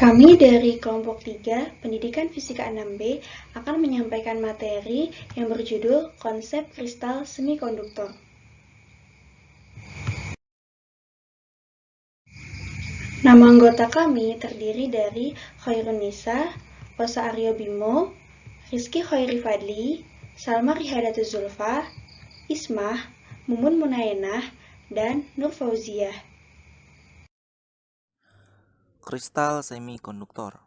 Kami dari kelompok 3, Pendidikan Fisika 6B, akan menyampaikan materi yang berjudul Konsep Kristal Semikonduktor. Nama anggota kami terdiri dari Khairunisa, Osa Aryo Bimo, Rizky Khairi Fadli, Salma Rihadatu Zulfa, Ismah, Mumun Munayenah, dan Nur Fauziah. Kristal semikonduktor.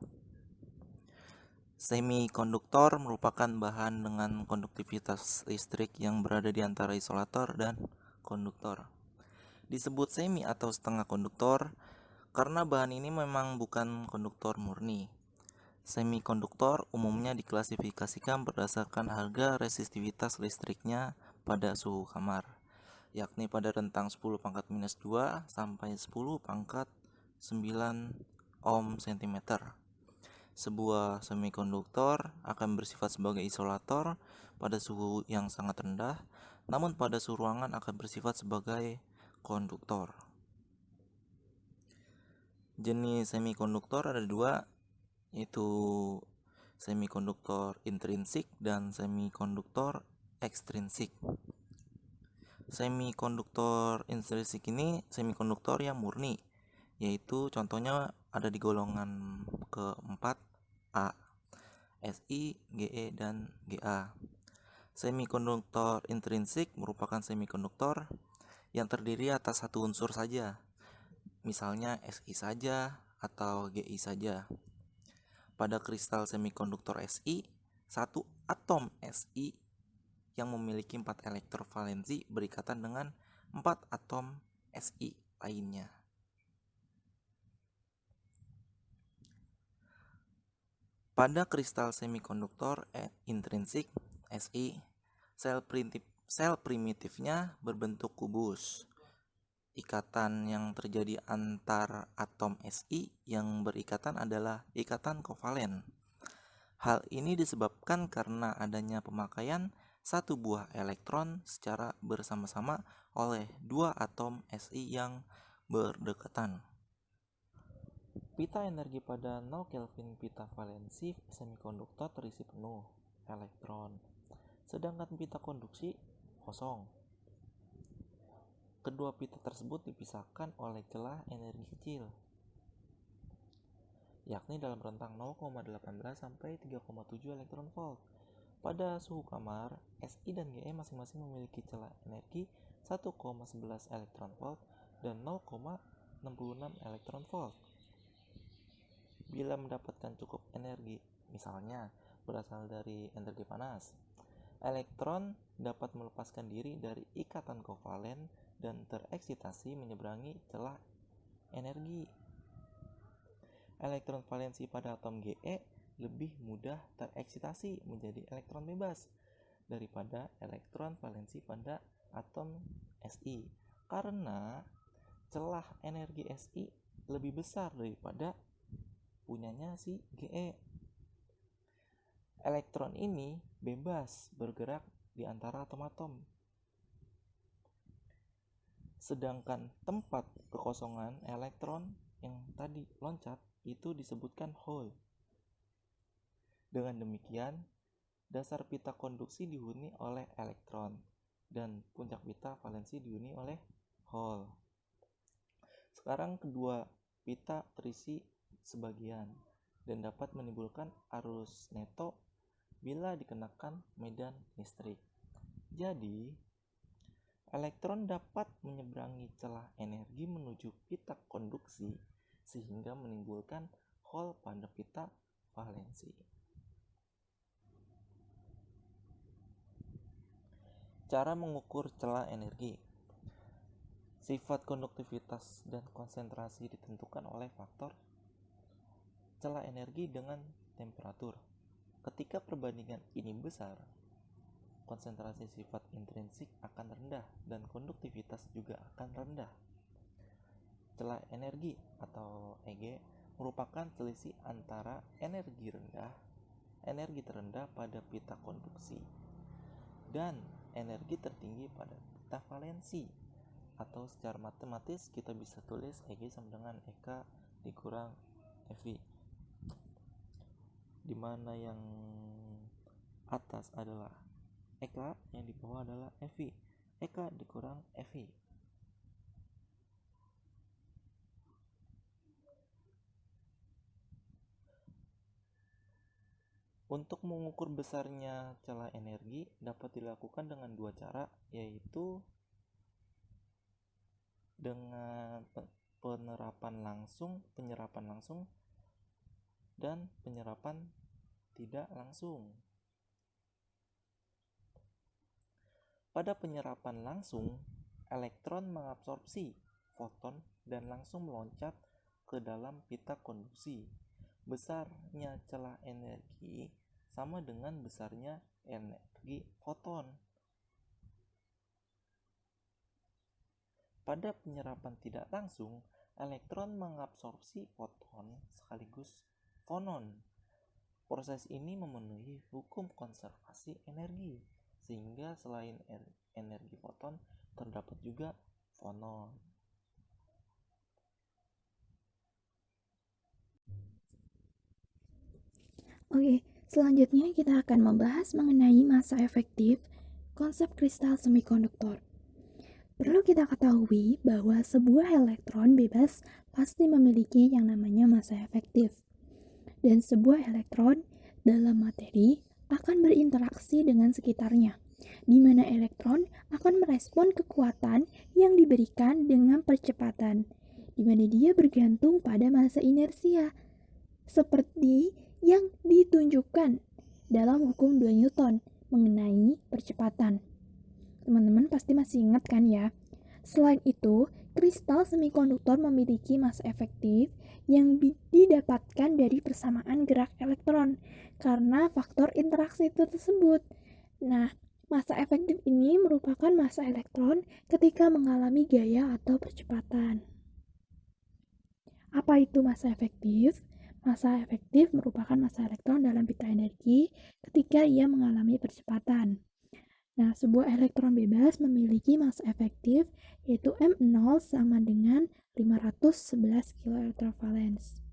Semikonduktor merupakan bahan dengan konduktivitas listrik yang berada di antara isolator dan konduktor. Disebut semi atau setengah konduktor karena bahan ini memang bukan konduktor murni. Semikonduktor umumnya diklasifikasikan berdasarkan harga resistivitas listriknya pada suhu kamar, yakni pada rentang 10 pangkat minus 2 sampai 10 pangkat 9 ohm cm. Sebuah semikonduktor akan bersifat sebagai isolator pada suhu yang sangat rendah, namun pada suhu ruangan akan bersifat sebagai konduktor. Jenis semikonduktor ada dua, yaitu semikonduktor intrinsik dan semikonduktor ekstrinsik. Semikonduktor intrinsik ini semikonduktor yang murni, yaitu contohnya ada di golongan keempat A, Si, Ge, dan Ga. Semikonduktor intrinsik merupakan semikonduktor yang terdiri atas satu unsur saja, misalnya Si saja atau Gi saja. Pada kristal semikonduktor Si, satu atom Si yang memiliki 4 elektron valensi berikatan dengan 4 atom Si lainnya. Pada kristal semikonduktor intrinsik Si, sel primitifnya berbentuk kubus. Ikatan yang terjadi antar atom Si yang berikatan adalah ikatan kovalen. Hal ini disebabkan karena adanya pemakaian satu buah elektron secara bersama-sama oleh dua atom Si yang berdekatan. Pita energi pada 0 Kelvin pita valensi semikonduktor terisi penuh elektron, sedangkan pita konduksi kosong. Kedua pita tersebut dipisahkan oleh celah energi kecil, yakni dalam rentang 0,18 sampai 3,7 elektron volt. Pada suhu kamar, Si dan Ge masing-masing memiliki celah energi 1,11 elektron volt dan 0,66 elektron volt. Bila mendapatkan cukup energi, misalnya berasal dari energi panas, elektron dapat melepaskan diri dari ikatan kovalen dan tereksitasi menyeberangi celah energi. Elektron valensi pada atom Ge lebih mudah tereksitasi menjadi elektron bebas daripada elektron valensi pada atom Si, karena celah energi Si lebih besar daripada punyanya si Ge. Elektron ini bebas bergerak di antara atom-atom. Sedangkan tempat kekosongan elektron yang tadi loncat itu disebutkan hole. Dengan demikian, dasar pita konduksi dihuni oleh elektron dan puncak pita valensi dihuni oleh hole. Sekarang kedua pita terisi sebagian dan dapat menimbulkan arus neto bila dikenakan medan listrik. Jadi, elektron dapat menyeberangi celah energi menuju pita konduksi sehingga menimbulkan hole pada pita valensi. Cara mengukur celah energi. Sifat konduktivitas dan konsentrasi ditentukan oleh faktor celah energi dengan temperatur. Ketika perbandingan ini besar, konsentrasi sifat intrinsik akan rendah dan konduktivitas juga akan rendah. Celah energi atau Eg merupakan selisih antara energi terendah pada pita konduksi dan energi tertinggi pada pita valensi, atau secara matematis kita bisa tulis Eg sama dengan Ek dikurang Fi, di mana yang atas adalah Eka, yang di bawah adalah Evi. Eka dikurang Evi. Untuk mengukur besarnya celah energi dapat dilakukan dengan dua cara, yaitu dengan penyerapan langsung dan penyerapan tidak langsung. Pada penyerapan langsung, elektron mengabsorpsi foton dan langsung meloncat ke dalam pita konduksi. Besarnya celah energi sama dengan besarnya energi foton. Pada penyerapan tidak langsung, elektron mengabsorpsi foton sekaligus fonon. Proses ini memenuhi hukum konservasi energi, sehingga selain energi foton, terdapat juga fonon. Oke, selanjutnya kita akan membahas mengenai masa efektif konsep kristal semikonduktor. Perlu kita ketahui bahwa sebuah elektron bebas pasti memiliki yang namanya masa efektif. Dan sebuah elektron dalam materi akan berinteraksi dengan sekitarnya, di mana elektron akan merespon kekuatan yang diberikan dengan percepatan, di mana dia bergantung pada massa inersia, seperti yang ditunjukkan dalam hukum 2 Newton mengenai percepatan. Teman-teman pasti masih ingat kan ya? Selain itu, kristal semikonduktor memiliki massa efektif yang didapatkan dari persamaan gerak elektron karena faktor interaksi itu tersebut. Nah, massa efektif ini merupakan massa elektron ketika mengalami gaya atau percepatan. Apa itu massa efektif? Massa efektif merupakan massa elektron dalam pita energi ketika ia mengalami percepatan. Nah, sebuah elektron bebas memiliki massa efektif yaitu M0 sama dengan 511 kiloelectronvolts.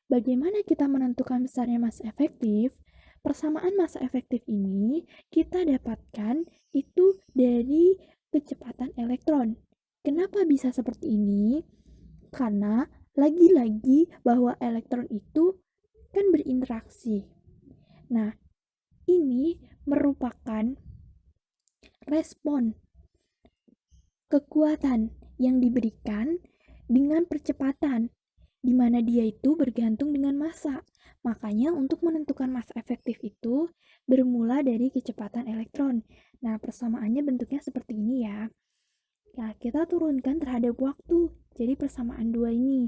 Bagaimana kita menentukan besarnya massa efektif? Persamaan massa efektif ini kita dapatkan itu dari kecepatan elektron. Kenapa bisa seperti ini? Karena lagi-lagi bahwa elektron itu kan berinteraksi. Nah, ini merupakan respon kekuatan yang diberikan dengan percepatan, di mana dia itu bergantung dengan massa. Makanya untuk menentukan massa efektif itu bermula dari kecepatan elektron. Nah, persamaannya bentuknya seperti ini ya. Nah, kita turunkan terhadap waktu. Jadi persamaan dua ini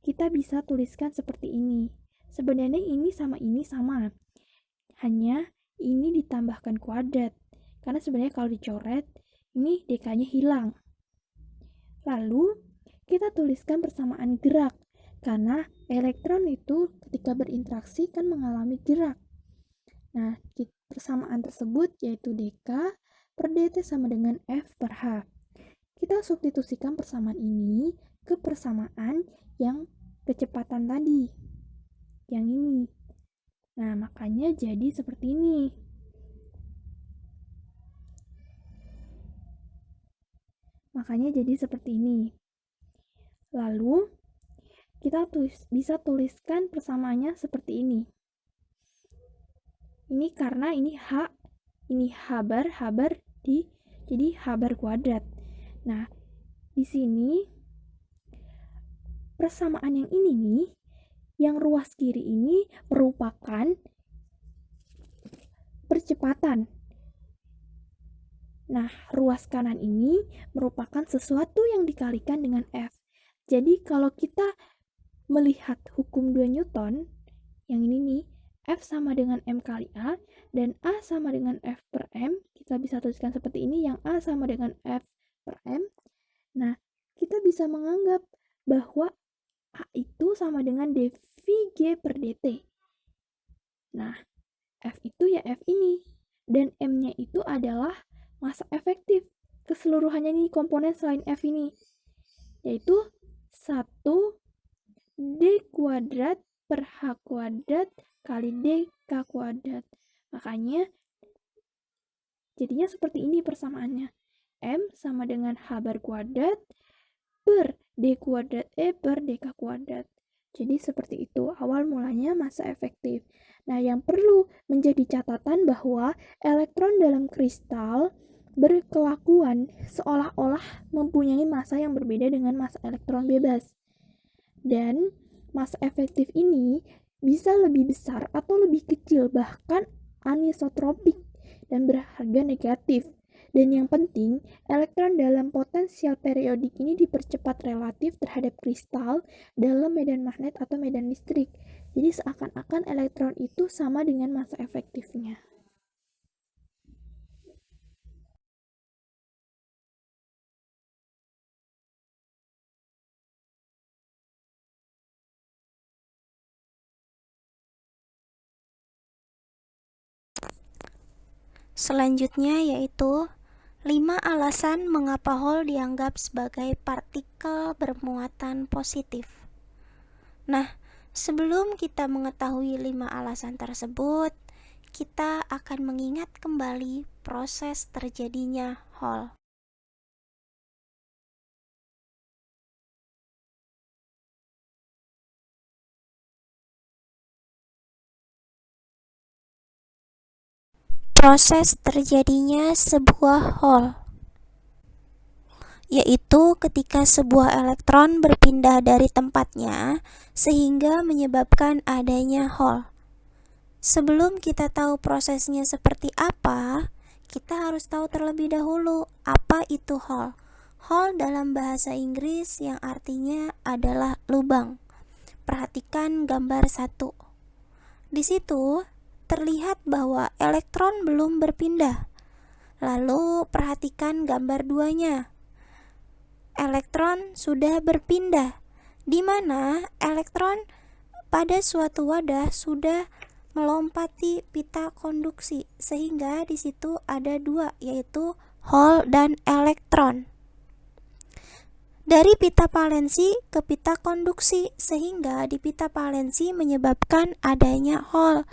kita bisa tuliskan seperti ini. Sebenarnya ini sama. Hanya ini ditambahkan kuadrat. Karena sebenarnya kalau dicoret, ini DK-nya hilang. Lalu, kita tuliskan persamaan gerak. Karena elektron itu ketika berinteraksi kan mengalami gerak. Nah, persamaan tersebut yaitu DK per dt sama dengan F per H. Kita substitusikan persamaan ini ke persamaan yang kecepatan tadi, yang ini. Nah, makanya jadi seperti ini. Lalu, kita bisa tuliskan persamaannya seperti ini. Ini karena ini H bar, jadi H bar kuadrat. Nah, di sini persamaan yang ini nih, yang ruas kiri ini merupakan percepatan. Nah, ruas kanan ini merupakan sesuatu yang dikalikan dengan F. Jadi, kalau kita melihat hukum 2 Newton, yang ini nih, F sama dengan M kali A, dan A sama dengan F per M, kita bisa tuliskan seperti ini, yang A sama dengan F per M. Nah, kita bisa menganggap bahwa A itu sama dengan dVg per dt. Nah, F itu ya F ini, dan M-nya itu adalah massa efektif keseluruhannya nih komponen selain F ini, yaitu 1 D kuadrat per H kuadrat kali DK kuadrat. Makanya jadinya seperti ini persamaannya. M sama dengan H bar kuadrat per D kuadrat E per DK kuadrat. Jadi seperti itu awal mulanya massa efektif. Nah, yang perlu menjadi catatan bahwa elektron dalam kristal berkelakuan seolah-olah mempunyai massa yang berbeda dengan massa elektron bebas. Dan massa efektif ini bisa lebih besar atau lebih kecil, bahkan anisotropik dan berharga negatif. Dan yang penting, elektron dalam potensial periodik ini dipercepat relatif terhadap kristal dalam medan magnet atau medan listrik. Jadi seakan-akan elektron itu sama dengan massa efektifnya. Selanjutnya yaitu 5 alasan mengapa Hall dianggap sebagai partikel bermuatan positif. Nah, sebelum kita mengetahui 5 alasan tersebut, kita akan mengingat kembali proses terjadinya Hall. Proses terjadinya sebuah Hall yaitu ketika sebuah elektron berpindah dari tempatnya sehingga menyebabkan adanya Hall. Sebelum kita tahu prosesnya seperti apa, kita harus tahu terlebih dahulu apa itu Hall. Hall dalam bahasa Inggris yang artinya adalah lubang. Perhatikan gambar 1. Di situ terlihat bahwa elektron belum berpindah. Lalu perhatikan gambar 2-nya. Elektron sudah berpindah, di mana elektron pada suatu wadah sudah melompati pita konduksi, sehingga di situ ada 2, yaitu Hall dan elektron. Dari pita valensi ke pita konduksi, sehingga di pita valensi menyebabkan adanya Hall.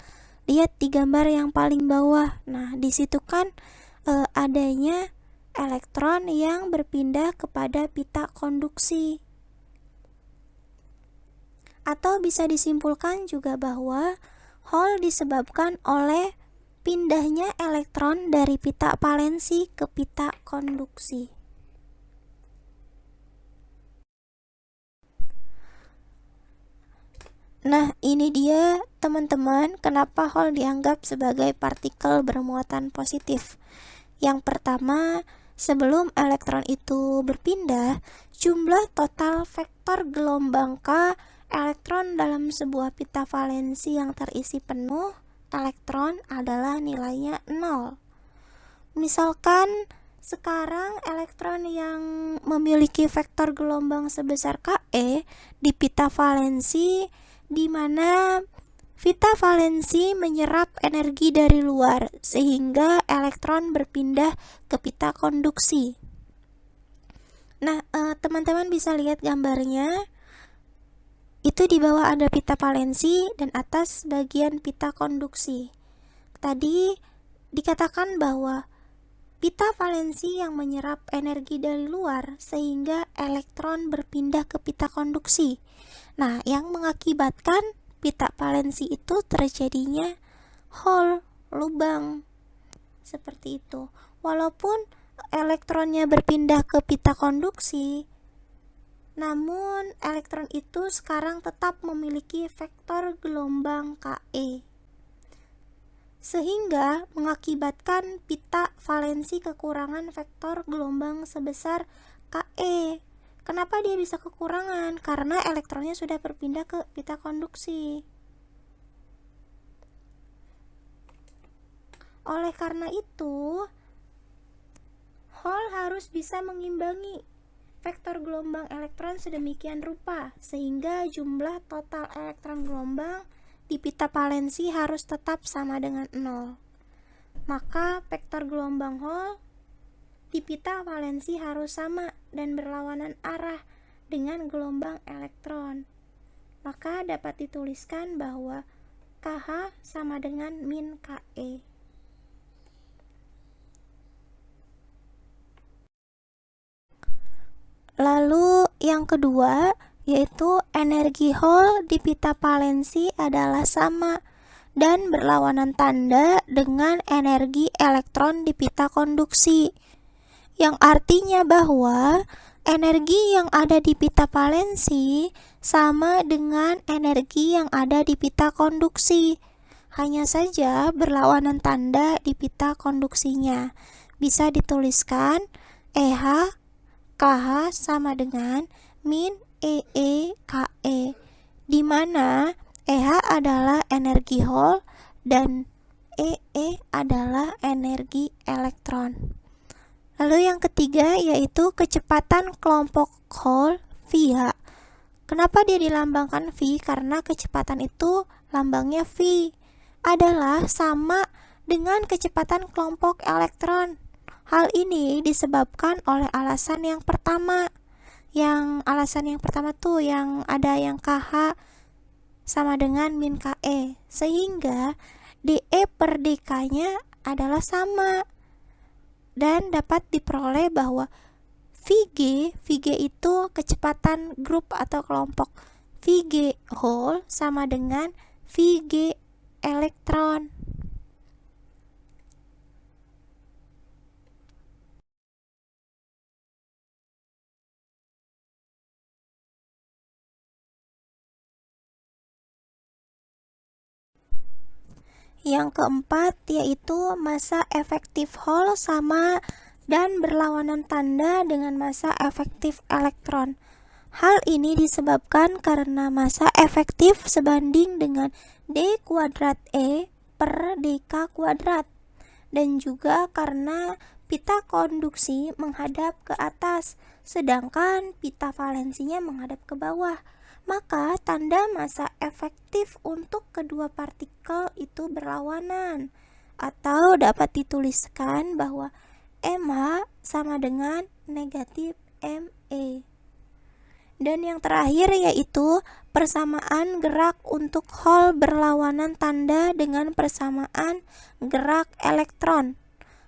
Lihat di gambar yang paling bawah. Nah, di situ kan adanya elektron yang berpindah kepada pita konduksi. Atau bisa disimpulkan juga bahwa Hall disebabkan oleh pindahnya elektron dari pita valensi ke pita konduksi. Nah, ini dia teman-teman kenapa Hall dianggap sebagai partikel bermuatan positif. Yang pertama, sebelum elektron itu berpindah, jumlah total vektor gelombang K elektron dalam sebuah pita valensi yang terisi penuh elektron adalah nilainya 0. Misalkan sekarang elektron yang memiliki vektor gelombang sebesar Ke di pita valensi, di mana pita valensi menyerap energi dari luar sehingga elektron berpindah ke pita konduksi. Nah, teman-teman bisa lihat gambarnya. Itu di bawah ada pita valensi dan atas bagian pita konduksi. Tadi dikatakan bahwa pita valensi yang menyerap energi dari luar sehingga elektron berpindah ke pita konduksi. Nah, yang mengakibatkan pita valensi itu terjadinya Hall, lubang. Seperti itu. Walaupun elektronnya berpindah ke pita konduksi, namun elektron itu sekarang tetap memiliki vektor gelombang Ke, sehingga mengakibatkan pita valensi kekurangan vektor gelombang sebesar Ke. Kenapa dia bisa kekurangan? Karena elektronnya sudah berpindah ke pita konduksi. Oleh karena itu, Hall harus bisa mengimbangi vektor gelombang elektron sedemikian rupa sehingga jumlah total elektron gelombang di pita valensi harus tetap sama dengan 0. Maka vektor gelombang Hall di pita valensi harus sama dan berlawanan arah dengan gelombang elektron. maka dapat dituliskan bahwa KH sama dengan min KE. Lalu yang kedua yaitu energi Hall di pita valensi adalah sama dan berlawanan tanda dengan energi elektron di pita konduksi, yang artinya bahwa energi yang ada di pita valensi sama dengan energi yang ada di pita konduksi, hanya saja berlawanan tanda di pita konduksinya. Bisa dituliskan EH KH sama dengan min EE KE, di mana EH adalah energi Hall dan EE adalah energi elektron. Lalu yang ketiga yaitu kecepatan kelompok Hall VH. Kenapa dia dilambangkan V? Karena kecepatan itu lambangnya V adalah sama dengan kecepatan kelompok elektron. Hal ini disebabkan oleh alasan yang pertama. Alasan yang pertama tuh yang ada yang KH sama dengan min KE, sehingga DE per DK-nya adalah sama. Dan dapat diperoleh bahwa VG itu kecepatan grup atau kelompok VG Hall sama dengan VG elektron. Yang keempat yaitu massa efektif Hall sama dan berlawanan tanda dengan massa efektif elektron. Hal ini disebabkan karena massa efektif sebanding dengan D kuadrat E per DK kuadrat, dan juga karena pita konduksi menghadap ke atas sedangkan pita valensinya menghadap ke bawah. Maka tanda massa efektif untuk kedua partikel itu berlawanan, atau dapat dituliskan bahwa MH sama dengan negatif ME. Dan yang terakhir yaitu persamaan gerak untuk Hall berlawanan tanda dengan persamaan gerak elektron.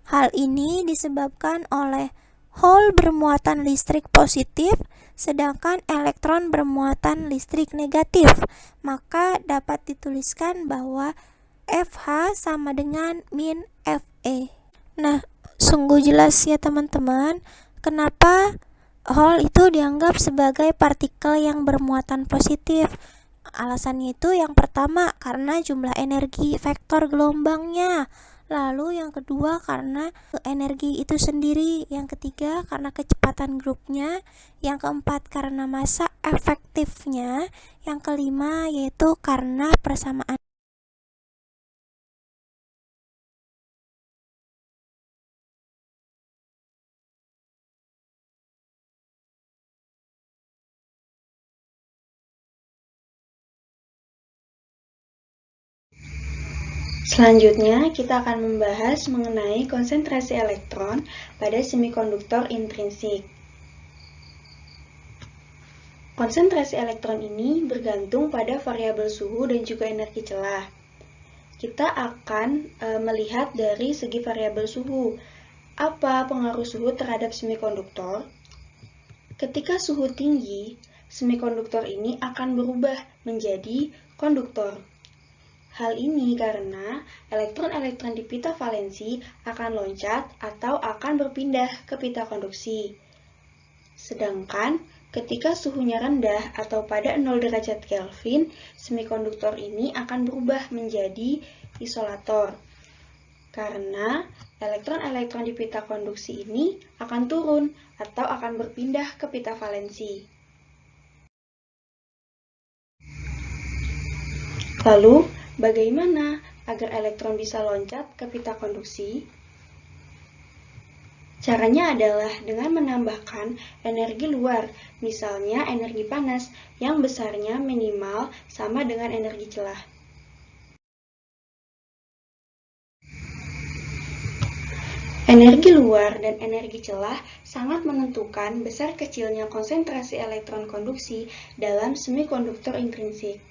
Hal ini disebabkan oleh Hall bermuatan listrik positif sedangkan elektron bermuatan listrik negatif, maka dapat dituliskan bahwa FH sama dengan min FE. Nah, sungguh jelas ya teman-teman, kenapa Hall itu dianggap sebagai partikel yang bermuatan positif. Alasannya itu yang pertama karena jumlah energi vektor gelombangnya. Lalu yang kedua karena energi itu sendiri, yang ketiga karena kecepatan grupnya, yang keempat karena massa efektifnya, yang kelima yaitu karena persamaan. Selanjutnya, kita akan membahas mengenai konsentrasi elektron pada semikonduktor intrinsik. Konsentrasi elektron ini bergantung pada variabel suhu dan juga energi celah. Kita akan melihat dari segi variabel suhu. Apa pengaruh suhu terhadap semikonduktor? Ketika suhu tinggi, semikonduktor ini akan berubah menjadi konduktor. Hal ini karena elektron-elektron di pita valensi akan loncat atau akan berpindah ke pita konduksi. Sedangkan ketika suhunya rendah atau pada 0 derajat Kelvin, semikonduktor ini akan berubah menjadi isolator. Karena elektron-elektron di pita konduksi ini akan turun atau akan berpindah ke pita valensi. Lalu, bagaimana agar elektron bisa loncat ke pita konduksi? Caranya adalah dengan menambahkan energi luar, misalnya energi panas, yang besarnya minimal sama dengan energi celah. Energi luar dan energi celah sangat menentukan besar kecilnya konsentrasi elektron konduksi dalam semikonduktor intrinsik.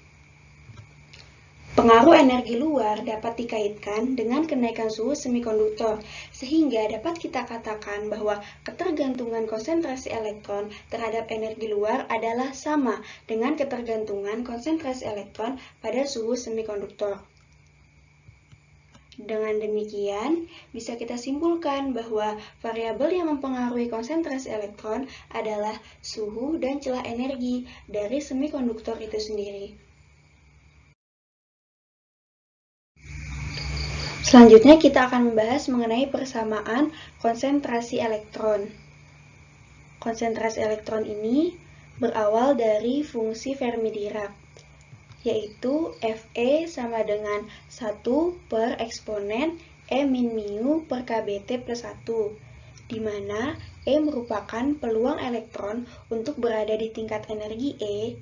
Pengaruh energi luar dapat dikaitkan dengan kenaikan suhu semikonduktor, sehingga dapat kita katakan bahwa ketergantungan konsentrasi elektron terhadap energi luar adalah sama dengan ketergantungan konsentrasi elektron pada suhu semikonduktor. Dengan demikian, bisa kita simpulkan bahwa variabel yang mempengaruhi konsentrasi elektron adalah suhu dan celah energi dari semikonduktor itu sendiri. Selanjutnya kita akan membahas mengenai persamaan konsentrasi elektron. Konsentrasi elektron ini berawal dari fungsi Fermi-Dirac, yaitu Fe sama dengan 1 per eksponen E min mu per kBt plus 1, di mana E merupakan peluang elektron untuk berada di tingkat energi E,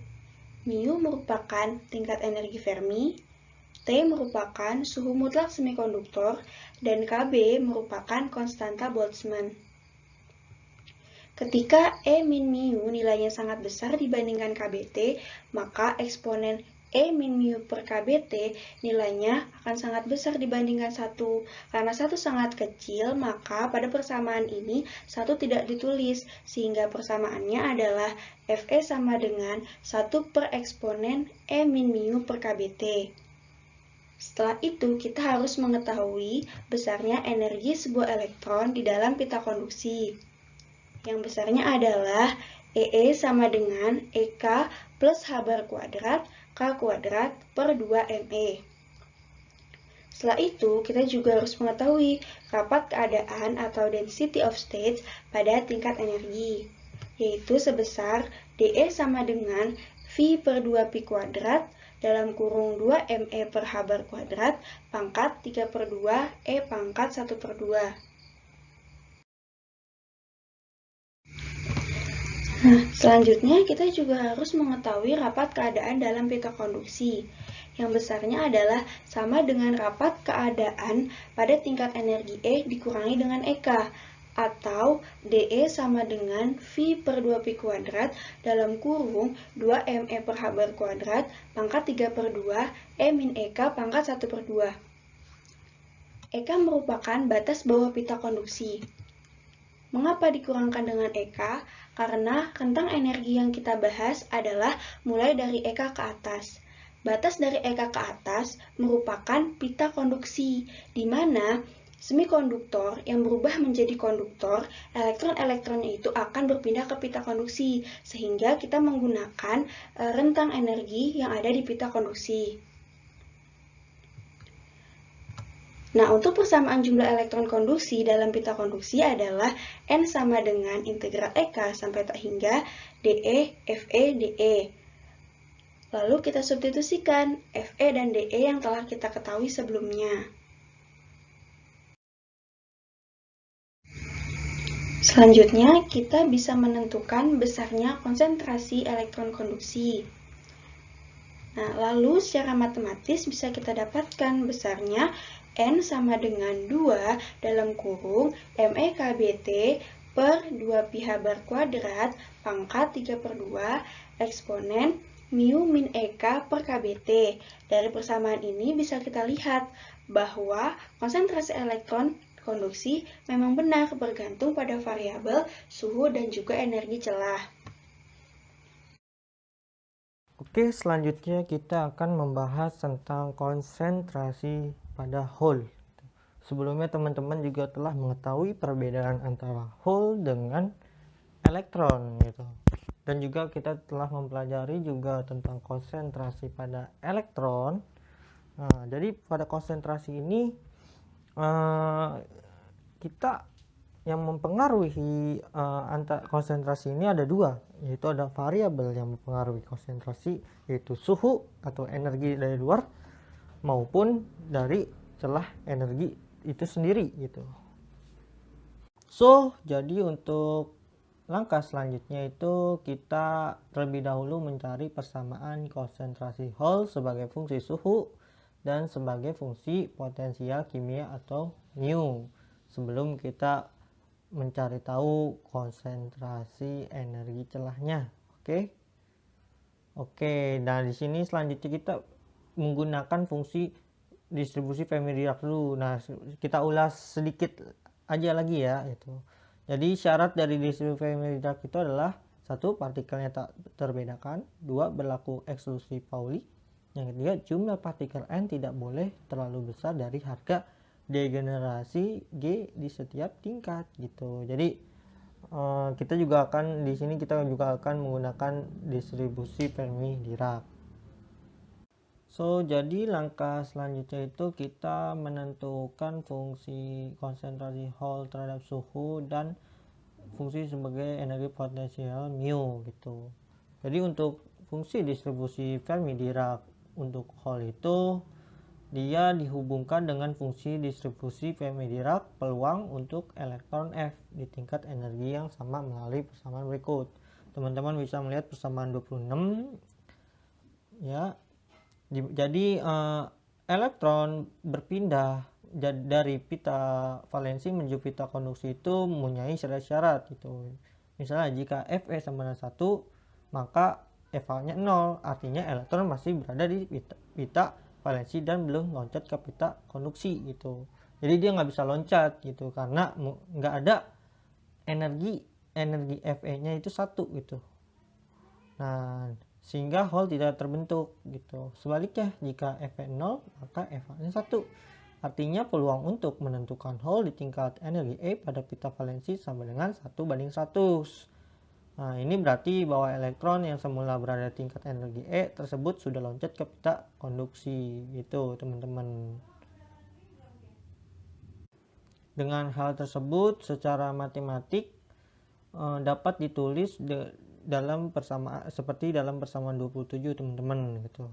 mu merupakan tingkat energi Fermi, T merupakan suhu mutlak semikonduktor, dan Kb merupakan konstanta Boltzmann. Ketika E min mu nilainya sangat besar dibandingkan Kbt, maka eksponen E min mu per Kbt nilainya akan sangat besar dibandingkan 1. Karena 1 sangat kecil, maka pada persamaan ini 1 tidak ditulis, sehingga persamaannya adalah Fe sama dengan 1 per eksponen E min mu per Kbt. Setelah itu, kita harus mengetahui besarnya energi sebuah elektron di dalam pita konduksi. Yang besarnya adalah EE sama dengan EK plus H bar kuadrat K kuadrat per 2ME. Setelah itu, kita juga harus mengetahui rapat keadaan atau density of states pada tingkat energi, yaitu sebesar DE sama dengan V per 2Pi kuadrat dalam kurung 2ME per H bar kuadrat pangkat 3 per 2 E pangkat 1 per 2. Nah, selanjutnya kita juga harus mengetahui rapat keadaan dalam pita konduksi, yang besarnya adalah sama dengan rapat keadaan pada tingkat energi E dikurangi dengan EK, atau DE sama dengan V per 2Pi kuadrat dalam kurung 2ME per H bar kuadrat pangkat 3 per 2 E min EK pangkat 1 per 2. EK merupakan batas bawah pita konduksi. Mengapa dikurangkan dengan EK? Karena rentang energi yang kita bahas adalah mulai dari EK ke atas. Batas dari EK ke atas merupakan pita konduksi, di mana semikonduktor yang berubah menjadi konduktor, elektron-elektronnya itu akan berpindah ke pita konduksi, sehingga kita menggunakan rentang energi yang ada di pita konduksi. Nah, untuk persamaan jumlah elektron konduksi dalam pita konduksi adalah N sama dengan integral EK sampai tak hingga DE, Fe, DE. Lalu kita substitusikan Fe dan DE yang telah kita ketahui sebelumnya. Selanjutnya, kita bisa menentukan besarnya konsentrasi elektron konduksi. Nah, lalu secara matematis bisa kita dapatkan besarnya N sama dengan 2 dalam kurung MEKBT per 2Pi H bar kuadrat pangkat 3 per 2 eksponen mu min EK per KBT. Dari persamaan ini bisa kita lihat bahwa konsentrasi elektron konduksi memang benar bergantung pada variabel suhu dan juga energi celah. Oke, selanjutnya kita akan membahas tentang konsentrasi pada hole. Sebelumnya teman-teman juga telah mengetahui perbedaan antara hole dengan elektron gitu. Dan juga kita telah mempelajari juga tentang konsentrasi pada elektron. Nah, jadi pada konsentrasi ini kita yang mempengaruhi antara konsentrasi ini ada dua, yaitu ada variabel yang mempengaruhi konsentrasi, yaitu suhu atau energi dari luar maupun dari celah energi itu sendiri gitu. So, jadi untuk langkah selanjutnya itu kita terlebih dahulu mencari persamaan konsentrasi hole sebagai fungsi suhu dan sebagai fungsi potensial kimia atau mu. sebelum kita mencari tahu konsentrasi energi celahnya. Oke, nah di sini selanjutnya kita menggunakan fungsi distribusi Fermi-Dirac dulu. Nah, kita ulas sedikit aja lagi ya itu. Jadi syarat dari distribusi Fermi-Dirac itu adalah: 1. Partikelnya tak terbedakan. 2. Berlaku eksklusi Pauli. Yang ketiga, jumlah partikel N tidak boleh terlalu besar dari harga degenerasi G di setiap tingkat gitu. Jadi kita juga akan di sini menggunakan distribusi Fermi-Dirac. Jadi langkah selanjutnya itu kita menentukan fungsi konsentrasi Hall terhadap suhu dan fungsi sebagai energi potensial mu gitu. Jadi untuk fungsi distribusi Fermi-Dirac untuk Hall itu dia dihubungkan dengan fungsi distribusi Fermi-Dirac peluang untuk elektron F di tingkat energi yang sama melalui persamaan berikut. Teman-teman bisa melihat persamaan 26 ya. Jadi elektron berpindah dari pita valensi menuju pita konduksi itu mempunyai syarat-syarat gitu. Misalnya jika Fe sama dengan 1, maka Fa-nya 0, artinya elektron masih berada di pita valensi dan belum loncat ke pita konduksi gitu. Jadi dia nggak bisa loncat gitu karena nggak ada energi Fe-nya itu 1 gitu. Nah, sehingga Hall tidak terbentuk gitu. Sebaliknya jika Fe 0 maka Fa-nya 1. Artinya peluang untuk menentukan Hall di tingkat energi E pada pita valensi sama dengan 1:100. Nah, ini berarti bahwa elektron yang semula berada di tingkat energi E tersebut sudah loncat ke pita konduksi gitu, teman-teman. Dengan hal tersebut secara matematik dapat ditulis dalam persamaan seperti dalam persamaan 27, teman-teman gitu.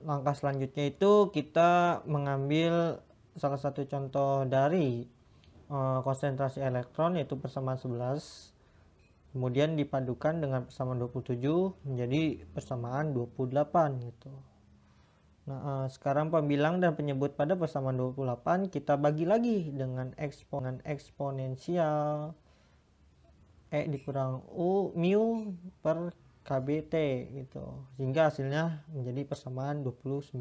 Langkah selanjutnya itu kita mengambil salah satu contoh dari konsentrasi elektron yaitu persamaan 11, kemudian dipadukan dengan persamaan 27 menjadi persamaan 28 gitu. Nah, sekarang pembilang dan penyebut pada persamaan 28 kita bagi lagi dengan eksponensial E dikurang U mu per KBT gitu, sehingga hasilnya menjadi persamaan 29.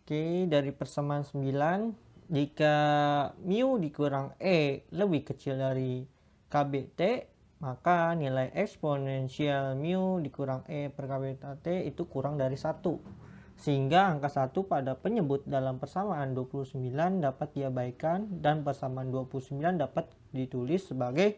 Oke, dari persamaan 9, jika mu dikurang E lebih kecil dari KBT, maka nilai eksponensial mu dikurang E per KBT itu kurang dari 1. Sehingga angka 1 pada penyebut dalam persamaan 29 dapat diabaikan dan persamaan 29 dapat ditulis sebagai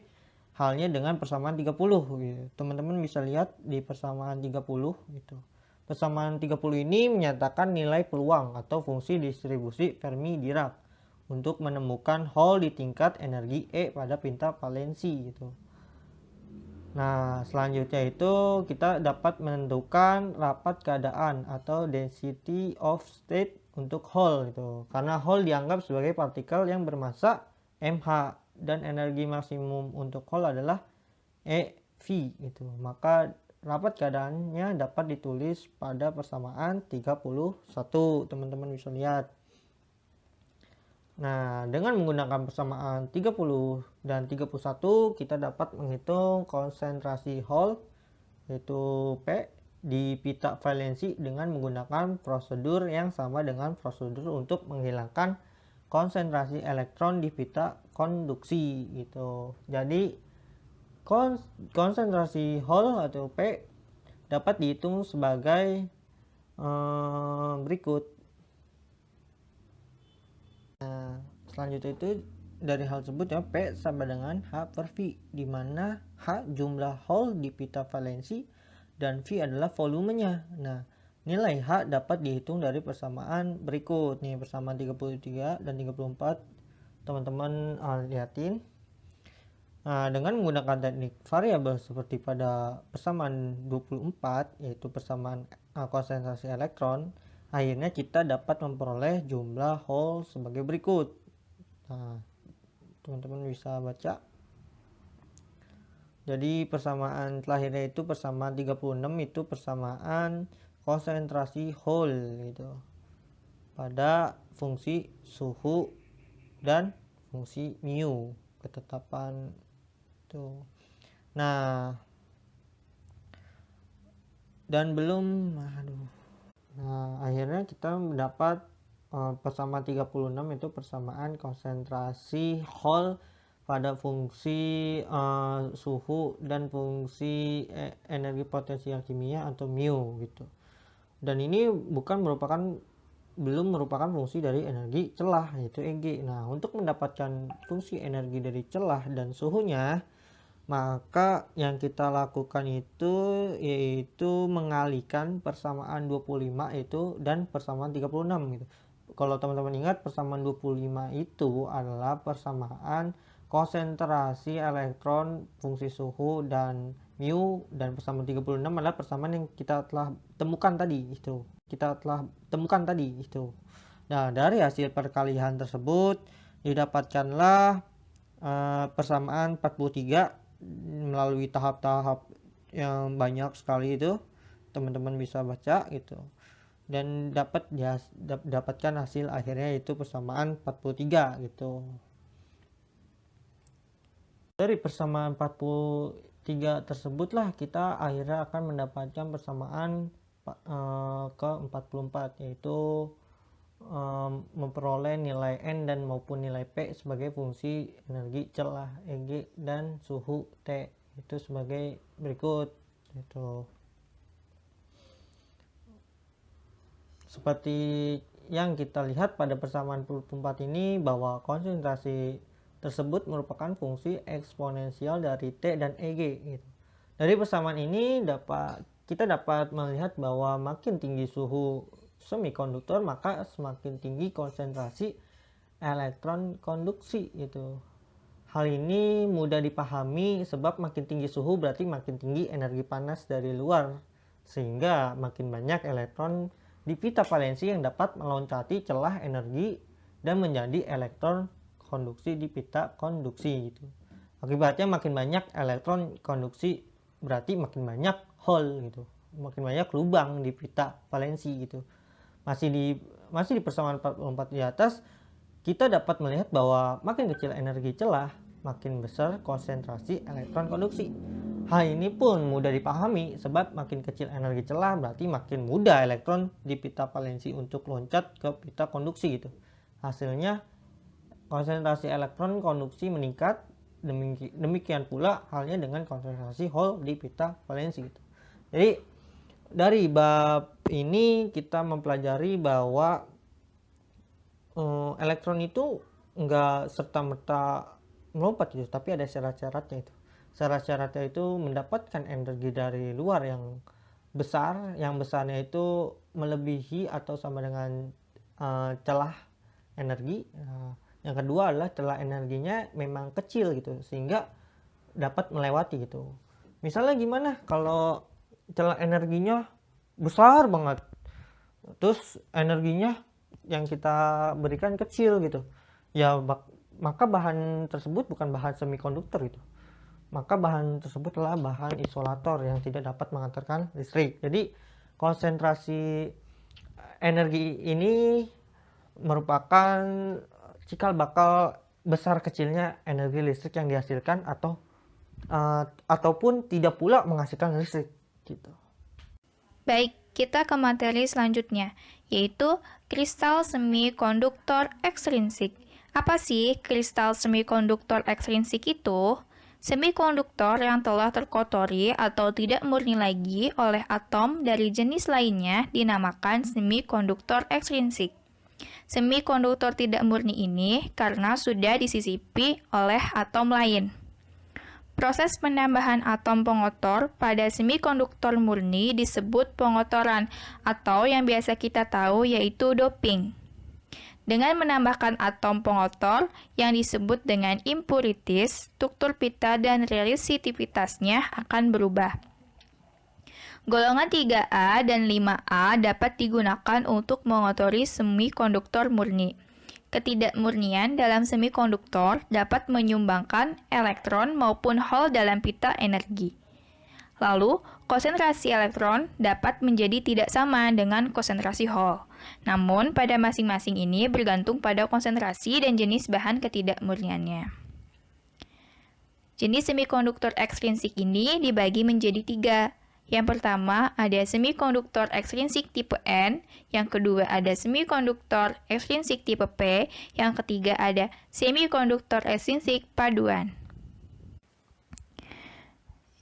halnya dengan persamaan 30 gitu. Teman-teman bisa lihat di persamaan 30 gitu. Persamaan 30 ini menyatakan nilai peluang atau fungsi distribusi Fermi-Dirac untuk menemukan Hall di tingkat energi E pada pita valensi gitu. Nah, selanjutnya itu kita dapat menentukan rapat keadaan atau density of state untuk Hall gitu. Karena Hall dianggap sebagai partikel yang bermassa mh dan energi maksimum untuk Hall adalah eV gitu. Maka rapat keadaannya dapat ditulis pada persamaan 31. Teman-teman bisa lihat. Nah, dengan menggunakan persamaan 30 dan 31 kita dapat menghitung konsentrasi Hall yaitu P di pita valensi dengan menggunakan prosedur yang sama dengan prosedur untuk menghilangkan konsentrasi elektron di pita konduksi gitu. Jadi konsentrasi Hall atau P dapat dihitung sebagai berikut. Nah, selanjutnya itu dari hal tersebut ya, P sama dengan H per V, di mana H jumlah Hall di pita valensi dan V adalah volumenya. Nah, nilai H dapat dihitung dari persamaan berikut nih, persamaan 33 dan 34. Teman-teman lihatin. Nah, dengan menggunakan teknik variabel seperti pada persamaan 24 yaitu persamaan konsentrasi elektron, akhirnya kita dapat memperoleh jumlah Hall sebagai berikut. Nah, teman-teman bisa baca. Jadi persamaan terakhirnya itu persamaan 36 itu persamaan konsentrasi Hall gitu pada fungsi suhu dan fungsi mu, ketetapan tuh. Nah, dan belum akhirnya kita mendapat persamaan 36 itu persamaan konsentrasi Hall pada fungsi suhu dan fungsi energi potensial kimia atau mu gitu. Dan ini belum merupakan fungsi dari energi celah, yaitu Eg. Nah, untuk mendapatkan fungsi energi dari celah dan suhunya, maka yang kita lakukan itu yaitu mengalihkan persamaan 25 itu dan persamaan 36 gitu. Kalau teman-teman ingat, persamaan 25 itu adalah persamaan konsentrasi elektron, fungsi suhu dan mu, dan persamaan 36 adalah persamaan yang kita telah temukan tadi itu. Nah, dari hasil perkalian tersebut didapatkanlah persamaan 43 melalui tahap-tahap yang banyak sekali itu. Teman-teman bisa baca gitu. Dan dapatkan hasil akhirnya itu persamaan 43 gitu. Dari persamaan 43 tersebutlah kita akhirnya akan mendapatkan persamaan ke 44, yaitu memperoleh nilai N dan maupun nilai P sebagai fungsi energi celah Eg dan suhu T itu sebagai berikut gitu. Seperti yang kita lihat pada persamaan 44 ini, bahwa konsentrasi tersebut merupakan fungsi eksponensial dari T dan Eg gitu. Dari persamaan ini kita dapat melihat bahwa makin tinggi suhu semikonduktor, maka semakin tinggi konsentrasi elektron konduksi gitu. Hal ini mudah dipahami sebab makin tinggi suhu berarti makin tinggi energi panas dari luar, sehingga makin banyak elektron di pita valensi yang dapat meloncati celah energi dan menjadi elektron konduksi di pita konduksi gitu. Akibatnya makin banyak elektron konduksi berarti makin banyak hole gitu, makin banyak lubang di pita valensi gitu. Masih di persamaan 44 di atas, kita dapat melihat bahwa makin kecil energi celah, makin besar konsentrasi elektron konduksi. Hal ini pun mudah dipahami sebab makin kecil energi celah berarti makin mudah elektron di pita valensi untuk loncat ke pita konduksi gitu. Hasilnya konsentrasi elektron konduksi meningkat. Demikian pula halnya dengan konsentrasi hole di pita valensi gitu. Jadi dari bab ini kita mempelajari bahwa elektron itu enggak serta-merta melompat gitu, tapi ada syarat-syaratnya itu. Syarat-syaratnya itu mendapatkan energi dari luar yang besar, yang besarnya itu melebihi atau sama dengan celah energi. Yang kedua adalah celah energinya memang kecil gitu, sehingga dapat melewati gitu. Misalnya gimana kalau celah energinya besar banget, terus energinya yang kita berikan kecil gitu, ya maka bahan tersebut bukan bahan semikonduktor gitu. Maka bahan tersebut adalah bahan isolator yang tidak dapat mengantarkan listrik. Jadi konsentrasi energi ini merupakan cikal bakal besar kecilnya energi listrik yang dihasilkan ataupun tidak pula menghasilkan listrik gitu. Baik, kita ke materi selanjutnya, yaitu kristal semikonduktor ekstrinsik. Apa sih kristal semikonduktor ekstrinsik itu? Semikonduktor yang telah terkotori atau tidak murni lagi oleh atom dari jenis lainnya dinamakan semikonduktor ekstrinsik. Semikonduktor tidak murni ini karena sudah disisipi oleh atom lain. Proses penambahan atom pengotor pada semikonduktor murni disebut pengotoran atau yang biasa kita tahu yaitu doping. Dengan menambahkan atom pengotor yang disebut dengan impurities, struktur pita dan relisitivitasnya akan berubah. Golongan 3A dan 5A dapat digunakan untuk mengotori semikonduktor murni. Ketidakmurnian dalam semikonduktor dapat menyumbangkan elektron maupun hole dalam pita energi. Lalu, konsentrasi elektron dapat menjadi tidak sama dengan konsentrasi Hall. Namun, pada masing-masing ini bergantung pada konsentrasi dan jenis bahan ketidakmurniannya. Jenis semikonduktor ekstrinsik ini dibagi menjadi 3. Yang pertama ada semikonduktor ekstrinsik tipe N, yang kedua ada semikonduktor ekstrinsik tipe P, yang ketiga ada semikonduktor ekstrinsik paduan.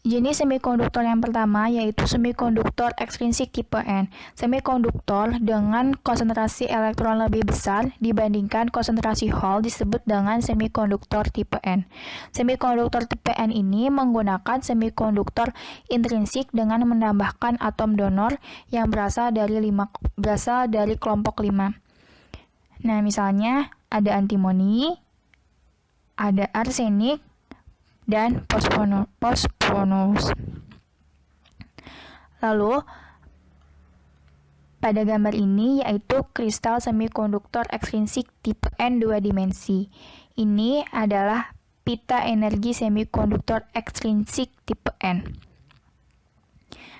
Jenis semikonduktor yang pertama yaitu semikonduktor ekstrinsik tipe N. Semikonduktor dengan konsentrasi elektron lebih besar dibandingkan konsentrasi Hall disebut dengan semikonduktor tipe N. Semikonduktor tipe N ini menggunakan semikonduktor intrinsik dengan menambahkan atom donor yang berasal dari kelompok 5. Nah, misalnya ada antimoni, ada arsenik, dan fosfonus. Lalu pada gambar ini yaitu kristal semikonduktor ekstrinsik tipe N 2 dimensi. Ini adalah pita energi semikonduktor ekstrinsik tipe N.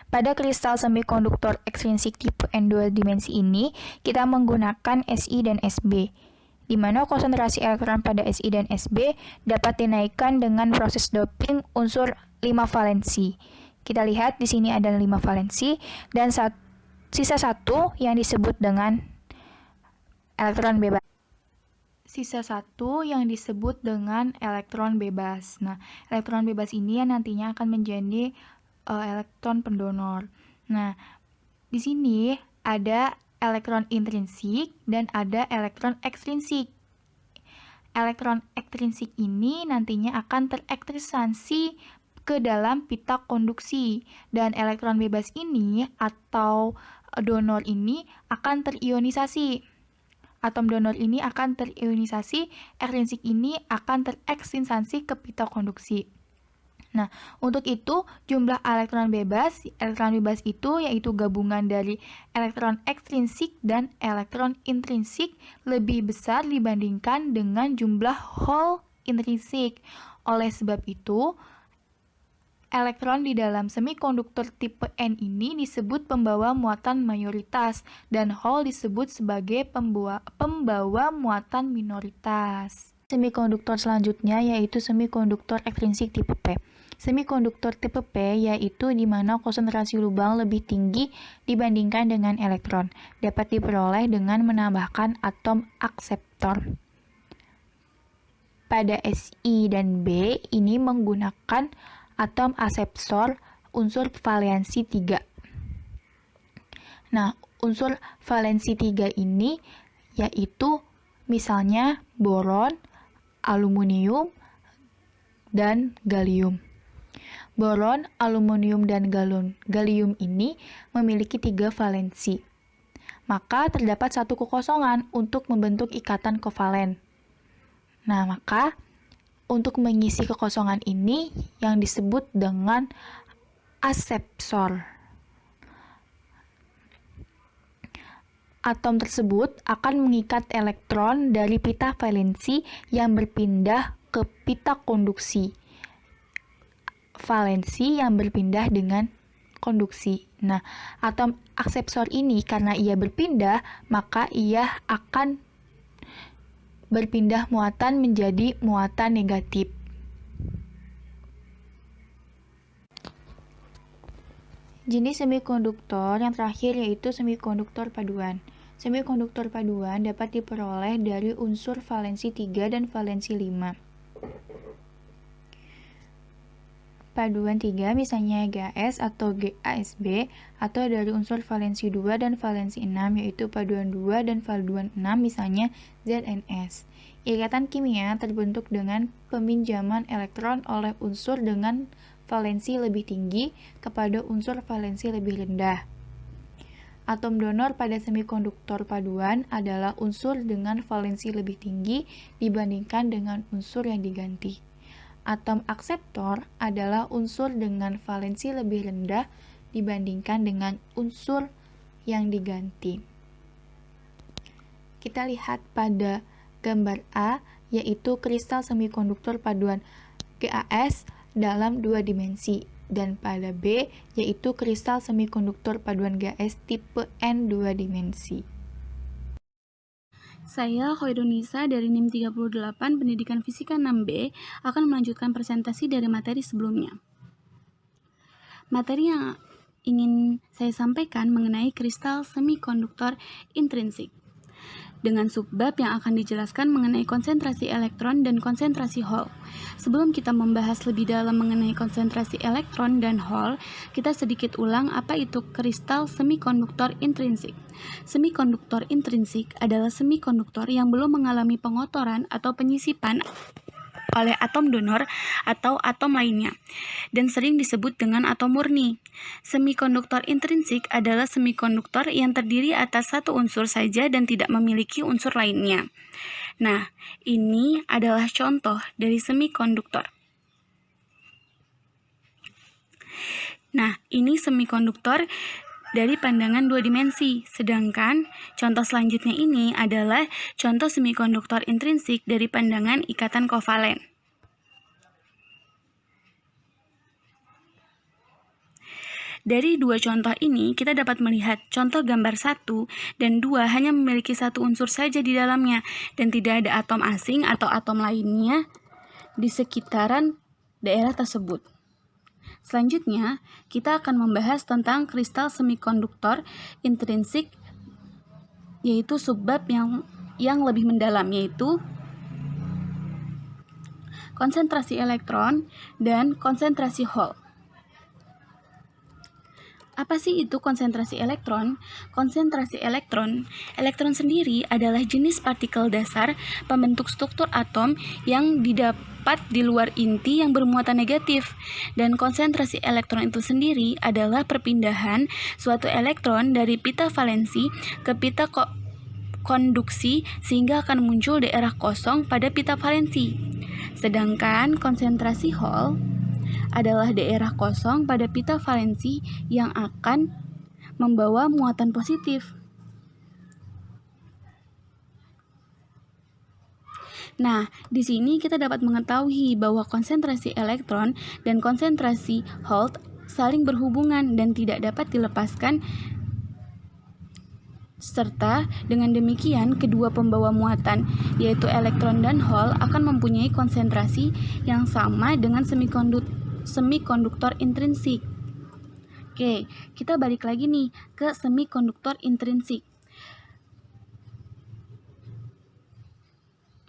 Pada kristal semikonduktor ekstrinsik tipe N 2 dimensi ini kita menggunakan Si dan Sb, di mana konsentrasi elektron pada Si dan Sb dapat dinaikkan dengan proses doping unsur 5 valensi. Kita lihat di sini ada 5 valensi dan sisa 1 yang disebut dengan elektron bebas. Sisa 1 yang disebut dengan elektron bebas. Nah, elektron bebas ini yang nantinya akan menjadi elektron pendonor. Nah, di sini ada elektron intrinsik dan ada elektron ekstrinsik. Elektron ekstrinsik ini nantinya akan terektrisasi ke dalam pita konduksi dan elektron bebas ini atau donor ini akan terionisasi. Atom donor ini akan terionisasi, ekstrinsik ini akan terekstinsi ke pita konduksi. Nah, untuk itu jumlah elektron bebas itu yaitu gabungan dari elektron ekstrinsik dan elektron intrinsik lebih besar dibandingkan dengan jumlah Hall intrinsik. Oleh sebab itu, elektron di dalam semikonduktor tipe N ini disebut pembawa muatan mayoritas dan Hall disebut sebagai pembawa muatan minoritas. Semikonduktor selanjutnya yaitu semikonduktor ekstrinsik tipe P. Semikonduktor tipe P yaitu di mana konsentrasi lubang lebih tinggi dibandingkan dengan elektron. Dapat diperoleh dengan menambahkan atom akseptor. Pada Si dan B ini menggunakan atom akseptor unsur valensi 3. Nah, unsur valensi 3 ini yaitu misalnya boron, aluminium, dan gallium. Boron, aluminium, dan gallium ini memiliki 3 valensi. Maka terdapat satu kekosongan untuk membentuk ikatan kovalen. Nah, maka untuk mengisi kekosongan ini yang disebut dengan akseptor. Atom tersebut akan mengikat elektron dari pita valensi yang berpindah ke pita konduksi. Valensi yang berpindah dengan konduksi. Nah, atom akseptor ini karena ia berpindah, maka ia akan berpindah muatan menjadi muatan negatif. Jenis semikonduktor yang terakhir yaitu semikonduktor paduan. Semikonduktor paduan dapat diperoleh dari unsur valensi 3 dan valensi 5. Paduan 3 misalnya GAS atau GASB atau dari unsur valensi 2 dan valensi 6 yaitu paduan 2 dan paduan 6 misalnya ZNS. Ikatan kimia terbentuk dengan peminjaman elektron oleh unsur dengan valensi lebih tinggi kepada unsur valensi lebih rendah. Atom donor pada semikonduktor paduan adalah unsur dengan valensi lebih tinggi dibandingkan dengan unsur yang diganti. Atom akseptor adalah unsur dengan valensi lebih rendah dibandingkan dengan unsur yang diganti. Kita lihat pada gambar A, yaitu kristal semikonduktor paduan GAS dalam 2 dimensi. dan pada B, yaitu kristal semikonduktor paduan GaS tipe N 2 dimensi. Saya Khoirunisa dari NIM 38 Pendidikan Fisika 6B akan melanjutkan presentasi dari materi sebelumnya. Materi yang ingin saya sampaikan mengenai kristal semikonduktor intrinsik, dengan subbab yang akan dijelaskan mengenai konsentrasi elektron dan konsentrasi Hall. Sebelum kita membahas lebih dalam mengenai konsentrasi elektron dan Hall, kita sedikit ulang apa itu kristal semikonduktor intrinsik. Semikonduktor intrinsik adalah semikonduktor yang belum mengalami pengotoran atau penyisipan oleh atom donor atau atom lainnya, dan sering disebut dengan atom murni. Semikonduktor intrinsik adalah semikonduktor yang terdiri atas satu unsur saja dan tidak memiliki unsur lainnya. Nah, ini adalah contoh dari semikonduktor. Nah, ini semikonduktor dari pandangan dua dimensi, sedangkan contoh selanjutnya ini adalah contoh semikonduktor intrinsik dari pandangan ikatan kovalen. Dari dua contoh ini, kita dapat melihat contoh gambar 1 dan 2 hanya memiliki satu unsur saja di dalamnya, dan tidak ada atom asing atau atom lainnya di sekitaran daerah tersebut. Selanjutnya, kita akan membahas tentang kristal semikonduktor intrinsik, yaitu subbab yang lebih mendalam, yaitu konsentrasi elektron dan konsentrasi Hall. Apa sih itu konsentrasi elektron? Konsentrasi elektron sendiri adalah jenis partikel dasar pembentuk struktur atom yang didapat di luar inti yang bermuatan negatif. Dan konsentrasi elektron itu sendiri adalah perpindahan suatu elektron dari pita valensi ke pita konduksi sehingga akan muncul daerah kosong pada pita valensi. Sedangkan konsentrasi Hall adalah daerah kosong pada pita valensi yang akan membawa muatan positif. Nah, di sini kita dapat mengetahui bahwa konsentrasi elektron dan konsentrasi Hall saling berhubungan dan tidak dapat dilepaskan, serta dengan demikian kedua pembawa muatan, yaitu elektron dan Hall, akan mempunyai konsentrasi yang sama dengan semikonduktor intrinsik. Oke, kita balik lagi nih ke semikonduktor intrinsik.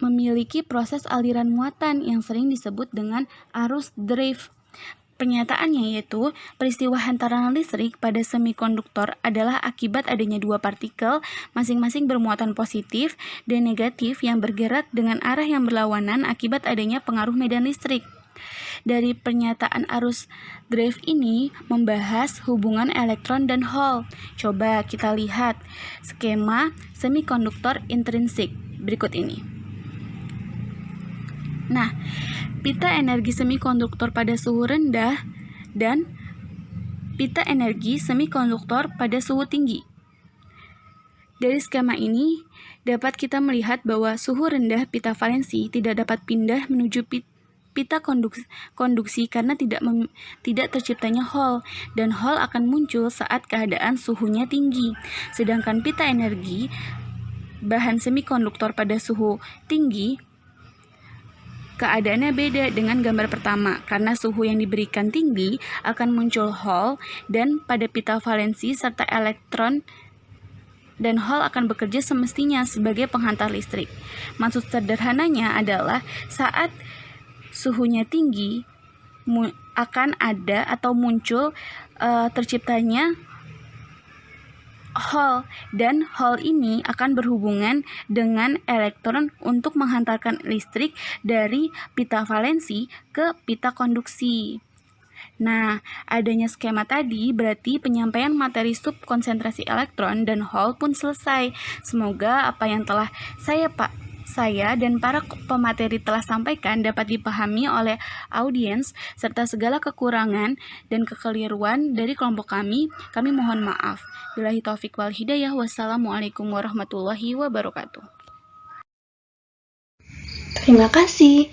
Memiliki proses aliran muatan yang sering disebut dengan arus drift. Pernyataannya yaitu, peristiwa hantaran listrik pada semikonduktor adalah akibat adanya dua partikel masing-masing bermuatan positif dan negatif yang bergerak dengan arah yang berlawanan akibat adanya pengaruh medan listrik. Dari pernyataan arus drift ini membahas hubungan elektron dan Hall. Coba kita lihat skema semikonduktor intrinsik berikut ini. Nah, pita energi semikonduktor pada suhu rendah dan pita energi semikonduktor pada suhu tinggi. Dari skema ini dapat kita melihat bahwa suhu rendah pita valensi tidak dapat pindah menuju pita konduksi karena tidak terciptanya Hall, dan Hall akan muncul saat keadaan suhunya tinggi. Sedangkan pita energi bahan semikonduktor pada suhu tinggi keadaannya beda dengan gambar pertama, karena suhu yang diberikan tinggi akan muncul Hall dan pada pita valensi serta elektron, dan Hall akan bekerja semestinya sebagai penghantar listrik. Maksud sederhananya adalah saat suhunya tinggi akan ada atau muncul terciptanya Hall, dan Hall ini akan berhubungan dengan elektron untuk menghantarkan listrik dari pita valensi ke pita konduksi. Nah, adanya skema tadi berarti penyampaian materi subkonsentrasi elektron dan Hall pun selesai. Semoga apa yang telah saya dan para pemateri telah sampaikan dapat dipahami oleh audiens, serta segala kekurangan dan kekeliruan dari kelompok kami mohon maaf. Billahi taufik wal hidayah. Wassalamualaikum warahmatullahi wabarakatuh. Terima kasih.